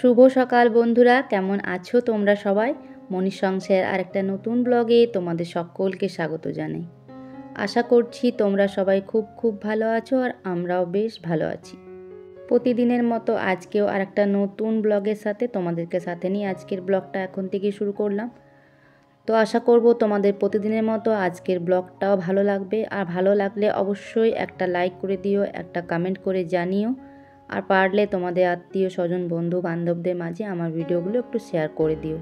শুভ সকাল বন্ধুরা, কেমন আছো তোমরা সবাই? মনীষ সংসারের আরেকটা নতুন ব্লগে তোমাদের সকলকে স্বাগত জানাই। আশা করছি তোমরা সবাই খুব খুব ভালো আছো আর আমরাও বেশ ভালো আছি। প্রতিদিনের মতো আজকেও আরেকটা নতুন ব্লগের সাথে তোমাদেরকে সাথে নিয়ে আজকের ব্লগটা এখন থেকে শুরু করলাম। তো আশা করব তোমাদের প্রতিদিনের মতো আজকের ব্লগটাও ভালো লাগবে, আর ভালো লাগলে অবশ্যই একটা লাইক করে দিও, একটা কমেন্ট করে জানিও, আর পারলে তোমাদের আত্মীয় স্বজন বন্ধু বান্ধবদের মাঝে আমার ভিডিওগুলো একটু শেয়ার করে দিও।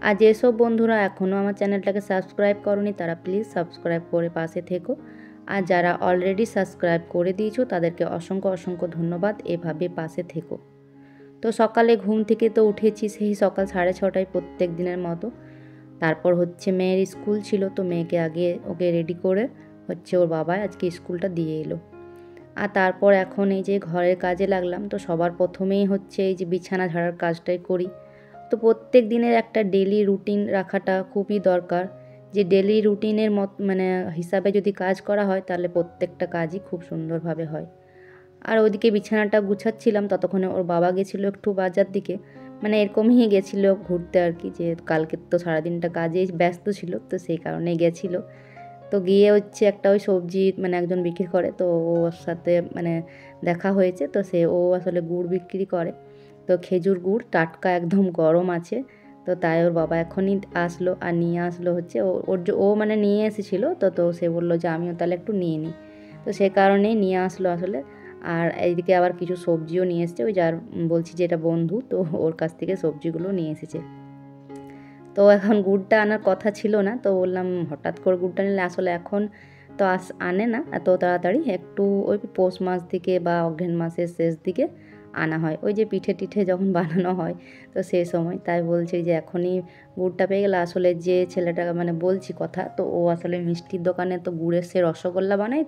আর যেসব বন্ধুরা এখনও আমার চ্যানেলটাকে সাবস্ক্রাইব করনি তারা প্লিজ সাবস্ক্রাইব করে পাশে থেকো, আর যারা অলরেডি সাবস্ক্রাইব করে দিয়েছো তাদেরকে অসংখ্য অসংখ্য ধন্যবাদ, এভাবে পাশে থেকো। তো সকালে ঘুম থেকে তো উঠেছি সেই সকাল 6:30টায় প্রত্যেক দিনের মতো। তারপর হচ্ছে মেয়ের স্কুল ছিল, তো মেয়েকে আগে ওকে রেডি করে হচ্ছে ওর বাবা আজকে স্কুলটা দিয়ে এলো। আর তারপর এখন এই যে ঘরের কাজে লাগলাম। তো সবার প্রথমেই হচ্ছে এই যে বিছানা ঝাড়ার কাজটাই করি। তো প্রত্যেক দিনের একটা ডেলি রুটিন রাখাটা খুবই দরকার, যে ডেলি রুটিনের হিসাবে যদি কাজ করা হয় তাহলে প্রত্যেকটা কাজই খুব সুন্দরভাবে হয়। আর ওইদিকে বিছানাটা গুছাচ্ছিলাম, ততক্ষণে ওর বাবা গেছিলো একটু বাজার দিকে, এরকমই গেছিলো ঘুরতে আর কি, যে কালকে তো সারাদিনটা কাজেই ব্যস্ত ছিল, তো সেই কারণেই গেছিলো। তো গিয়ে হচ্ছে একটা ওই সবজি একজন বিক্রি করে, তো ওর সাথে দেখা হয়েছে। তো ও আসলে গুড় বিক্রি করে, তো খেজুর গুড় টাটকা একদম গরম আছে। তো তাই ওর বাবা এখনই আসলো আর নিয়ে আসলো হচ্ছে ও নিয়ে এসেছিলো। তো সে বললো যে আমিও তাহলে একটু নিয়ে নিই, তো সে কারণেই নিয়ে আসলো আসলে। আর এইদিকে আবার কিছু সবজিও নিয়ে এসেছে, ওই যার বলছি যে এটা বন্ধু, তো ওর কাছ থেকে সবজিগুলো নিয়ে এসেছে। তো এখন গুড়টা আনার কথা ছিল না, তো বললাম হঠাৎ করে গুড়টা নিলে আসলে এখন তো আনে না এত তাড়াতাড়ি, একটু ওই পৌষ মাস দিকে বা অগ্রহায়ণ মাসের শেষ দিকে আনা হয়, ওই যে পিঠে টিঠে যখন বানানো হয় তো সেই সময়। তাই বলছি যে এখনই গুড়টা পেয়ে গেলে, আসলে যে ছেলেটা বলছি কথা, তো ও আসলে মিষ্টির দোকানে তো গুড়ের সে রসগোল্লা বানায়,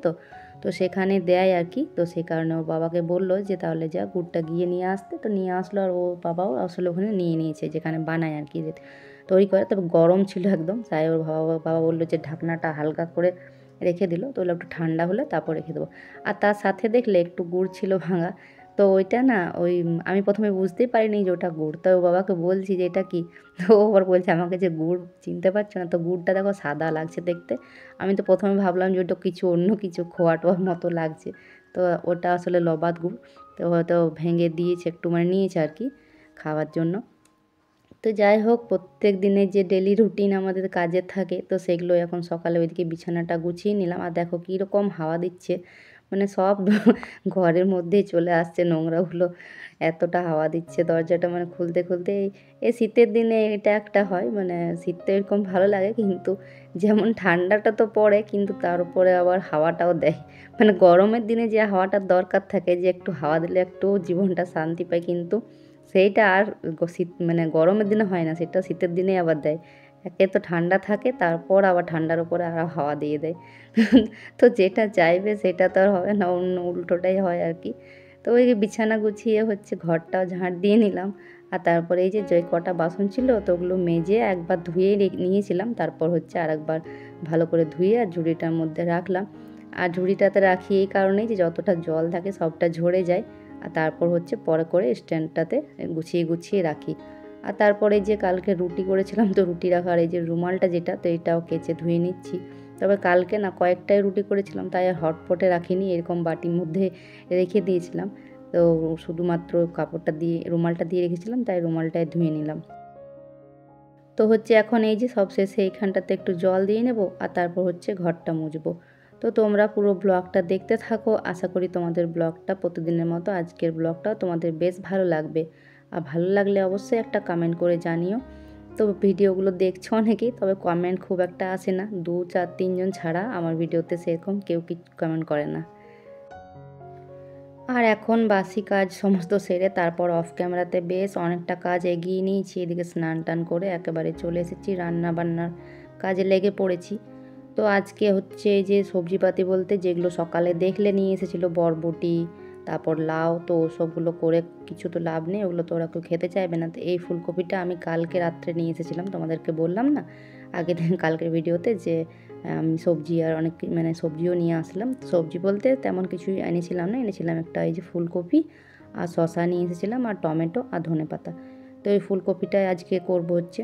তো সেখানে দেয় আর কি। তো সেই কারণে ওর বাবাকে বললো যে তাহলে যা গুড়টা গিয়ে নিয়ে আসতে, তো নিয়ে আসলো। আর ওর বাবাও আসলে ওখানে নিয়ে নিয়েছে যেখানে বানায় আর কি, তৈরি করে। তবে গরম ছিল একদম, তাই ওর বাবা বললো যে ঢাকনাটা হালকা করে রেখে দিল, তো একটু ঠান্ডা হলে তারপর রেখে দেবো। আর তার সাথে দেখলে একটু গুড় ছিল ভাঙা, তো ওইটা না আমি প্রথমে বুঝতেই পারিনি যে ওটা গুড়। তো ও বাবাকে বলছি যে এটা কি, তো ও আবার বলছে আমাকে যে গুড় চিনতে পারছো না, তো গুড়টা দেখো সাদা লাগছে দেখতে। আমি তো প্রথমে ভাবলাম যে ওটা কিছু অন্য কিছু খোয়া টোয়ার মতো লাগছে, তো ওটা আসলে লবাদ গুড়। তো হয়তো ভেঙে দিয়েছে একটু, নিয়েছে আর কি খাওয়ার জন্য। তো যাই হোক, প্রত্যেক দিনের যে ডেলি রুটিন আমাদের কাজের থাকে, তো সেগুলো এখন সকালে ওইদিকে বিছানাটা গুছিয়ে নিলাম। আর দেখো কীরকম হাওয়া দিচ্ছে, সব ঘরের মধ্যেই চলে আসছে নোংরাগুলো, এতটা হাওয়া দিচ্ছে। দরজাটা খুলতে খুলতে এই শীতের দিনে এটা একটা হয়, শীতটা এরকম ভালো লাগে, কিন্তু যেমন ঠান্ডাটা তো পড়ে, কিন্তু তার উপরে আবার হাওয়াটাও দেয়। গরমের দিনে যে হাওয়াটার দরকার থাকে, যে একটু হাওয়া দিলে একটু জীবনটা শান্তি পায়, কিন্তু সেইটা আর শীত গরমের দিনে হয় না, সেটা শীতের দিনে আবার দেয়। একে তো ঠান্ডা থাকে, তারপর আবার ঠান্ডার উপরে আরও হাওয়া দিয়ে দেয়। তো যেটা চাইবে সেটা তো আর হবে না, অন্য উল্টোটাই হয় আর কি। তো ওই বিছানা গুছিয়ে হচ্ছে ঘরটাও ঝাঁট দিয়ে নিলাম। আর তারপরে এই যে কটা বাসন ছিল, তো ওগুলো মেজে একবার ধুয়ে নিয়েছিলাম, তারপর হচ্ছে আরেকবার ভালো করে ধুয়ে আর ঝুড়িটার মধ্যে রাখলাম। আর ঝুড়িটাতে রাখি এই কারণেই যে যতটা জল থাকে সবটা ঝরে যায়, আর তারপর হচ্ছে পরে করে স্ট্যান্ডটাতে গুছিয়ে গুছিয়ে রাখি। আর তারপরে যে কালকে রুটি করেছিলাম, তো রুটি রাখার এই যে রুমালটা যেটা, তো এটাও কেচে ধুয়ে নিচ্ছি। তবে কালকে না কয়েকটাই রুটি করেছিলাম, তাই আর হটপটে রাখিনি, এরকম বাটির মধ্যে রেখে দিয়েছিলাম। তো শুধুমাত্র কাপড়টা দিয়ে রুমালটা দিয়ে রেখেছিলাম, তাই রুমালটায় ধুয়ে নিলাম। তো হচ্ছে এখন এই যে সব শেষে এইখানটাতে একটু জল দিয়ে নেব, আর তারপর হচ্ছে ঘরটা মুছবো। তো তোমরা পুরো ব্লগটা দেখতে থাকো, আশা করি তোমাদের ব্লগটা প্রতিদিনের মতো আজকের ব্লগটাও তোমাদের বেশ ভালো লাগবে। আর ভালো লাগলে অবশ্যই একটা কমেন্ট করে জানিও। তো ভিডিওগুলো দেখছো অনেকেই, তবে কমেন্ট খুব একটা আসে না, 2, 4, 3 জন ছাড়া আমার ভিডিওতে সেরকম কেউ কিছু কমেন্ট করে না। আর এখন বাসি কাজ সমস্ত সেরে তারপর অফ ক্যামেরাতে বেশ অনেকটা কাজ এগিয়ে নিয়েছি। এদিকে স্নান টান করে একেবারে চলে এসেছি, রান্না বান্নার কাজে লেগে পড়েছি। তো আজকে হচ্ছে এই যে সবজিপাতি বলতে যেগুলো সকালে দেখলে নিয়ে এসেছিলো, বরবটি তারপর লাউ, তো ওসবগুলো করে কিছু তো লাভ নেই, ওগুলো তো ওরা কেউ খেতে চাইবে না। তো এই ফুলকপিটা আমি কালকে রাত্রে নিয়ে এসেছিলাম, তোমাদেরকে বললাম না আগের দিন কালকের ভিডিওতে, যে আমি সবজি আর অনেক সবজিও নিয়ে আসলাম। সবজি বলতে তেমন কিছুই এনেছিলাম না, এনেছিলাম একটা এই যে ফুলকপি আর শসা নিয়ে এসেছিলাম আর টমেটো আর ধনেপাতা। তো এই ফুলকপিটাই আজকে করব হচ্ছে।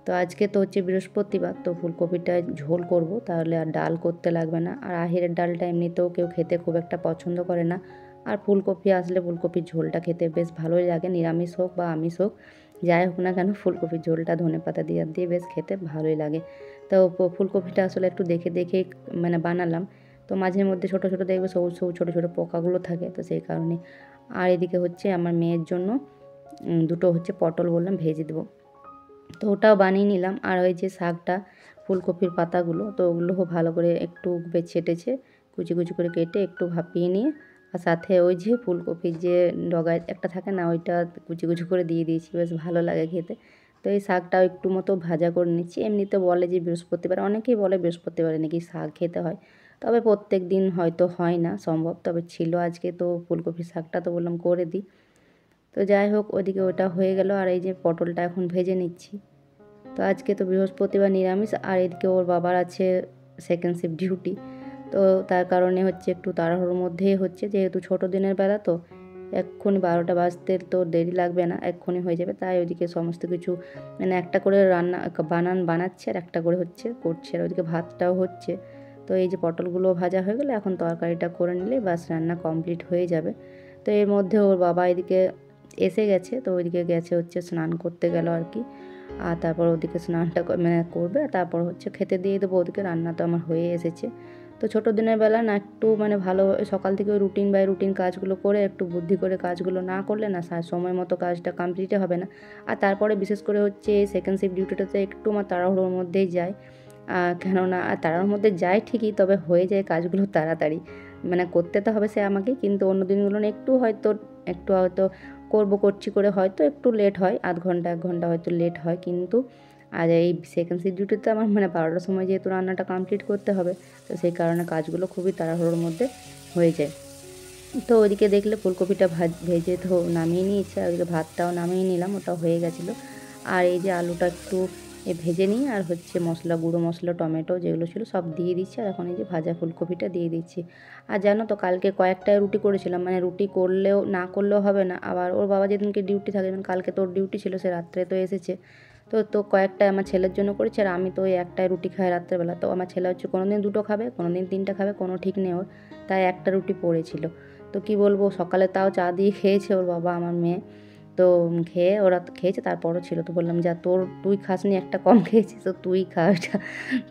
তো আজকে তো হচ্ছে বৃহস্পতিবার, তো ফুলকপিটায় ঝোল করব, তাহলে আর ডাল করতে লাগবে না। আর আহেরের ডালটা এমনিতেও কেউ খেতে খুব একটা পছন্দ করে না, আর ফুলকপি আসলে ফুলকপির ঝোলটা খেতে বেশ ভালোই লাগে, নিরামিষ হোক বা আমিষ হোক যাই হোক না কেন ফুলকপির ঝোলটা ধনেপাতা দিয়ে বেশ খেতে ভালোই লাগে। তো ফুলকপিটা আসলে একটু দেখে দেখে মানে বানালাম। তো মাঝে মধ্যে ছোটো ছোটো দেখবে সবুজ সবুজ ছোটো ছোটো পোকাগুলো থাকে, তো সেই কারণে। আর এদিকে হচ্ছে আমার মেয়ের জন্য দুটো হচ্ছে পটল বললাম ভেজে দেবো, তো ওটাও বানিয়ে নিলাম। আর ওই যে শাকটা ফুলকপির পাতাগুলো, তো ওগুলোও ভালো করে একটু বেছে টেছে কুচি কুচি করে কেটে একটু ভাপিয়ে নিয়ে, আর সাথে ওই যে ফুলকপির যে ডগায় একটা থাকে না, ওইটা কুচি কুচি করে দিয়ে দিয়েছি, বেশ ভালো লাগে খেতে। তো এই শাকটাও একটু মতো ভাজা করে নিচ্ছি। এমনিতে বলে যে বৃহস্পতিবার, অনেকেই বলে বৃহস্পতিবারে নাকি শাক খেতে হয়, তবে প্রত্যেক দিন হয়তো হয় না সম্ভব, তবে ছিল আজকে, তো ফুলকপির শাকটা তো বললাম করে দিই। তো যাই হোক ওদিকে ওটা হয়ে গেল, আর এই যে পটলটা এখন ভেজে নিচ্ছি। তো আজকে তো বৃহস্পতিবার নিরামিষ, আর এদিকে ওর বাবার আছে সেকেন্ড শিফট ডিউটি, তো তার কারণে হচ্ছে একটু তাড়াহুড়োর মধ্যেই হচ্ছে, যেহেতু ছোটো দিনের বেলা তো এক্ষুনি 12টা বাজতে তো দেরি লাগবে না, এক্ষুনি হয়ে যাবে। তাই ওইদিকে সমস্ত কিছু মানে একটা করে রান্না বানাচ্ছে আর একটা করে হচ্ছে করছে, আর ওইদিকে ভাতটাও হচ্ছে। তো এই যে পটলগুলো ভাজা হয়ে গেলে এখন তরকারিটা করে নিলে বাস রান্না কমপ্লিট হয়ে যাবে। তো এর মধ্যে ওর বাবা এদিকে এসে গেছে, তো ওইদিকে গেছে হচ্ছে স্নান করতে গেল আর কি। আর তারপর ওদিকে স্নানটা মানে করবে, তারপর হচ্ছে খেতে দিয়ে দেবো। ওদিকে রান্না তো আমার হয়ে এসেছে। তো ছোটো দিনের বেলা না একটু মানে ভালো সকাল থেকে রুটিন বাই রুটিন কাজগুলো করে একটু বুদ্ধি করে কাজগুলো না করলে না সময় মতো কাজটা কমপ্লিটই হবে না। আর তারপরে বিশেষ করে হচ্ছে সেকেন্ড শিফট ডিউটিটাতে একটু আমার তাড়াহুড়োর মধ্যেই যায়, কেননা তাড়াহুড়োর মধ্যে যায় ঠিকই, তবে হয়ে যায় কাজগুলো তাড়াতাড়ি, মানে করতে তো হবে সে আমাকে, কিন্তু অন্য দিনগুলো একটু হয়তো করছি করে হয়তো একটু লেট হয়, আধ ঘন্টা 1 ঘন্টা হয়তো লেট হয়, কিন্তু আর এই সেকেন্ড শিফট ডিউটিতে আমার মানে 12টার সময় যেহেতু রান্নাটা কমপ্লিট করতে হবে, তো সেই কারণে কাজগুলো খুবই তাড়াহুড়োর মধ্যে হয়ে যায়। তো ওইদিকে দেখলে ফুলকপিটা ভেজে তো নামিয়ে নিয়েছে, আর ওইদিকে ভাতটাও নামিয়ে নিলাম, ওটাও হয়ে গেছিলো। আর এই যে আলুটা একটু ভেজে নিয়ে আর হচ্ছে মশলা গুঁড়ো মশলা টমেটো যেগুলো ছিল সব দিয়ে দিচ্ছি, আর এখন এই যে ভাজা ফুলকপিটা দিয়ে দিচ্ছি। আর জানো তো কালকে কয়েকটা রুটি করেছিলাম, মানে রুটি করলেও না করলেও হবে না, আবার ওর বাবা যেদিনকে ডিউটি থাকে, যেমন কালকে তোর ডিউটি ছিল, সে রাত্রে তো এসেছে, তো কয়েকটা আমার ছেলের জন্য করেছি, আর আমি তো ওই একটাই রুটি খাই রাত্রেবেলা। তো আমার ছেলে হচ্ছে কোনো দিন 2টো খাবে, কোনো দিন 3টা খাবে, কোনো ঠিক নেই ওর, তাই একটা রুটি পড়েছিল। তো কি বলবো, সকালে তাও চা দিয়ে খেয়েছে ওর বাবা আমার মেয়ে, তো খেয়ে ওরা তো খেয়েছে, তারপরও ছিল, তো বললাম যা তুই খাসনি, একটা কম খেয়েছিস, তো তুই খা ওইটা।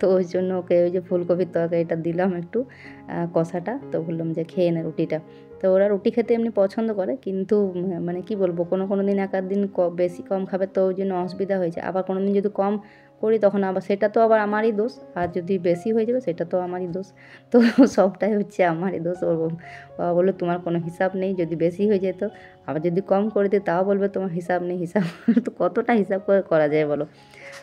তো ওই জন্য ওকে ওই যে ফুলকপির তরকারিটা দিলাম একটু কষাটা, তো বললাম যে খেয়ে নে রুটিটা। তো ওরা রুটি খেতে এমনি পছন্দ করে, কিন্তু মানে কি বলবো, কোনো দিন এক আধ দিন বেশি কম খাবে, তো ওই জন্য অসুবিধা হয়েছে। আবার কোনো দিন যদি কম করি তখন আবার সেটা তো আবার আমারই দোষ, আর যদি বেশি হয়ে যাবে সেটা তো আমারই দোষ। তো সবটাই হচ্ছে আমারই দোষ। ওর বাবা বললো তোমার কোনো হিসাব নেই, যদি বেশি হয়ে যেত, আবার যদি কম করে দিই তাও বলবে তোমার হিসাব নেই, হিসাব তো কতটা হিসাব করে করা যায় বলো।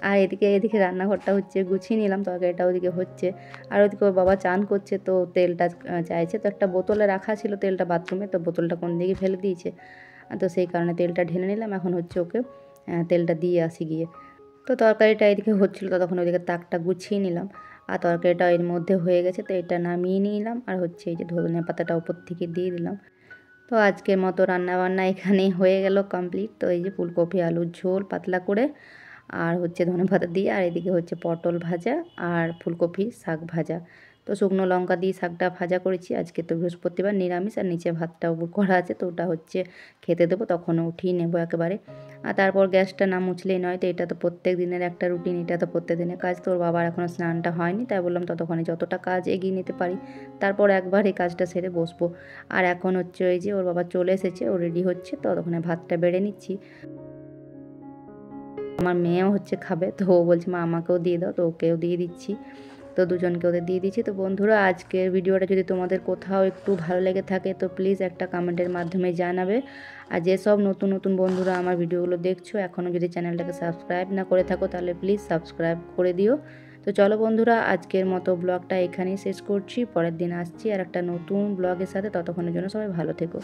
আর এদিকে রান্নাঘরটা হচ্ছে গুছিয়ে নিলাম, তরকারিটা ওদিকে হচ্ছে, আর ওদিকে ওর বাবা চান করছে, তো তেলটা চাইছে, তো একটা বোতলে রাখা ছিল তেলটা বাথরুমে, তো বোতলটা কোন দিকে ফেলে দিয়েছে, তো সেই কারণে তেলটা ঢেলে নিলাম। এখন হচ্ছে ওকে তেলটা দিয়ে আসি গিয়ে। তো তরকারিটা এদিকে হচ্ছিলো, তখন ওইদিকে তাকটা গুছিয়ে নিলাম, আর তরকারিটা এর মধ্যে হয়ে গেছে, তো এটা নামিয়ে নিলাম, আর হচ্ছে এই যে ধনিয়া পাতাটা উপর থেকে দিয়ে দিলাম। তো আজকের মতো রান্নাবান্না এখানেই হয়ে গেল কমপ্লিট। তো এই যে ফুলকপি আলুর ঝোল পাতলা করে, আর হচ্ছে ধনেপাতা দিয়ে, আর এদিকে হচ্ছে পটল ভাজা আর ফুলকপি শাক ভাজা। তো শুকনো লঙ্কা দিয়ে শাকটা ভাজা করেছি, আজকে তো বৃহস্পতিবার নিরামিষ, আর নিচে ভাতটা উপর করা আছে, তো ওটা হচ্ছে খেতে দেবো, তখন উঠিয়ে নেবো একেবারে। আর তারপর গ্যাসটা না মুছলেই নয়, তো এটা তো প্রত্যেক দিনের একটা রুটিন, এটা তো প্রত্যেক দিনের কাজ। তো ওর বাবার এখনও স্নানটা হয়নি, তাই বললাম ততক্ষণে যতটা কাজ এগিয়ে নিতে পারি, তারপর একবার এই কাজটা সেরে বসবো। আর এখন হচ্ছে ওই যে ওর বাবা চলে এসেছে, ও রেডি হচ্ছে, তো ততক্ষণে ভাতটা বেড়ে নিচ্ছি। আমার মেয়েও হচ্ছে খাবে, তো ও বলছে মা আমাকেও দিয়ে দাও, তো ওকেও দিয়ে দিচ্ছি। তো দুজনকে ওদের দিয়ে দিচ্ছি। তো বন্ধুরা, আজকের ভিডিওটা যদি তোমাদের কোথাও একটু ভালো লেগে থাকে তো প্লিজ একটা কমেন্টের মাধ্যমে জানাবে। আর যেসব নতুন নতুন বন্ধুরা আমার ভিডিওগুলো দেখছো, এখনও যদি চ্যানেলটাকে সাবস্ক্রাইব না করে থাকো, তাহলে প্লিজ সাবস্ক্রাইব করে দিও। তো চলো বন্ধুরা, আজকের মতো ব্লগটা এখানেই শেষ করছি, পরের দিন আসছি আর একটা নতুন ব্লগের সাথে। ততক্ষণের জন্য সবাই ভালো থেকো।